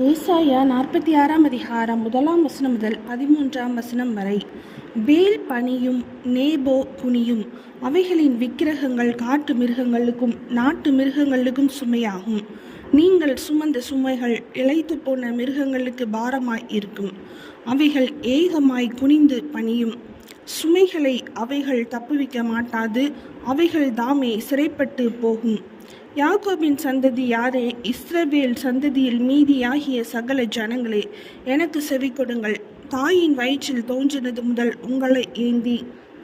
ஏசாயா 46 அதிகாரம் 1 முதல் 13 வரை. பேல் பணியும் நேபோ குனியும், அவைகளின் விக்கிரகங்கள் காட்டு மிருகங்களுக்கும் நாட்டு மிருகங்களுக்கும் சுமையாகும். நீங்கள் சுமந்த சுமைகள் இளைத்து போன மிருகங்களுக்கு பாரமாய் இருக்கும். அவைகள் ஏகமாய் குனிந்து பணியும். சுமைகளை அவைகள் தப்புவிக்க மாட்டாது, அவைகள் தாமே சிறைப்பட்டு போகும். யாக்கோபின் சந்ததி யாரே, இஸ்ரவேல் சந்ததியில் மீதியாகிய சகல ஜனங்களே, எனக்கு செவி கொடுங்கள். தாயின் வயிற்றில் தோன்றினது முதல் உங்களை ஏந்தி,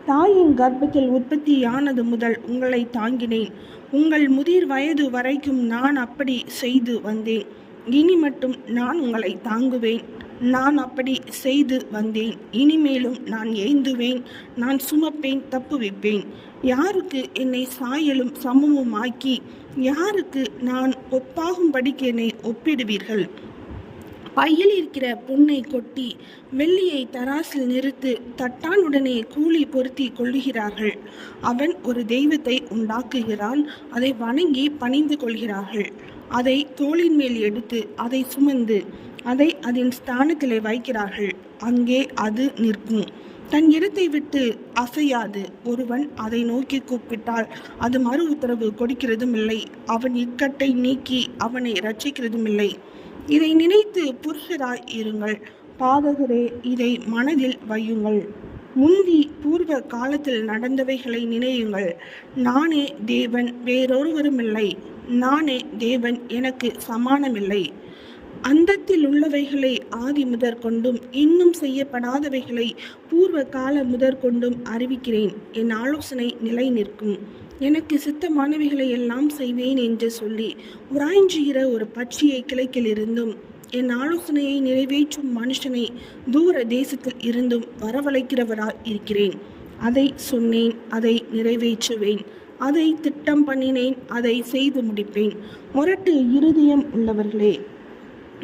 தாயின் கர்ப்பத்தில் உற்பத்தியானது முதல் உங்களை தாங்கினேன். உங்கள் முதிர் வயது வரைக்கும் நான் அப்படி செய்து வந்தேன். இனி மட்டும் நான் உங்களை தாங்குவேன். நான் அப்படி செய்து வந்தேன். இனிமேலும் நான் ஏந்துவேன். நான் சுமப்பேன், தப்புவிப்பேன். யாருக்கு என்னை சாயலும் சமமும் ஆக்கி, யாருக்கு நான் ஒப்பாகும்படிக்கு என்னை ஒப்பிடுவீர்கள்? பையில் இருக்கிற பொன்னை கொட்டி வெள்ளியை தராசில் நிறுத்து, தட்டானுடனே கூலி பொருத்தி கொள்ளுகிறார்கள். அவன் ஒரு தெய்வத்தை உண்டாக்குகிறான், அதை வணங்கி பணிந்து கொள்கிறார்கள். அதை தோளின் மேல் எடுத்து அதை சுமந்து அதை அதன் ஸ்தானத்திலே வைக்கிறார்கள். அங்கே அது நிற்கும், தன் இடத்தை விட்டு அசையாது. ஒருவன் அதை நோக்கி கூப்பிட்டால் அது மறு உத்தரவு கொடுக்கிறதும் இல்லை. அவன் இக்கட்டை நீக்கி அவனை இரட்சிக்கிறதும் இல்லை. இதை நினைத்து புருஷராய் இருங்கள், பாதகரே, இதை மனதில் வையுங்கள். முந்தி பூர்வ காலத்தில் நடந்தவைகளை நினையுங்கள். நானே தேவன், வேறொருவரும் இல்லை. நானே தேவன், எனக்கு சமானமில்லை. அந்தத்தில் உள்ளவைகளை ஆதி முதற்கொண்டும் இன்னும் செய்யப்படாதவைகளை பூர்வ கால முதற்கொண்டும் அறிவிக்கிறேன். என் ஆலோசனை நிலை நிற்கும். எனக்கு சித்தமானவைகளை எல்லாம் செய்வேன் என்று சொல்லி உராய்ஞ்சுகிற ஒரு பட்சியை கிழக்கில் இருந்தும், என் ஆலோசனையை நிறைவேற்றும் மனுஷனை தூர தேசத்தில் இருந்தும் வரவழைக்கிறவராய் இருக்கிறேன். அதை சொன்னேன், அதை நிறைவேற்றுவேன். அதை திட்டம் பண்ணினேன், அதை செய்து முடிப்பேன். முரட்டு இருதயம் உள்ளவர்களே,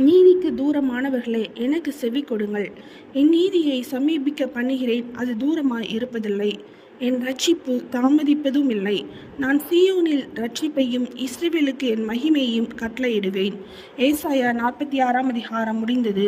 நீதிக்கு தூரமானவர்களே, எனக்கு செவி கொடுங்கள். என் நீதியை சமீபிக்க பண்ணுகிறேன், அது தூரமாய் இருப்பதில்லை. என் ரட்சிப்பு தாமதிப்பதும் இல்லை. நான் சீயோனில் ரட்சிப்பையும் இஸ்ரவேலுக்கு என் மகிமையையும் கட்டளையிடுவேன். ஏசாயா 46 அதிகாரம் முடிந்தது.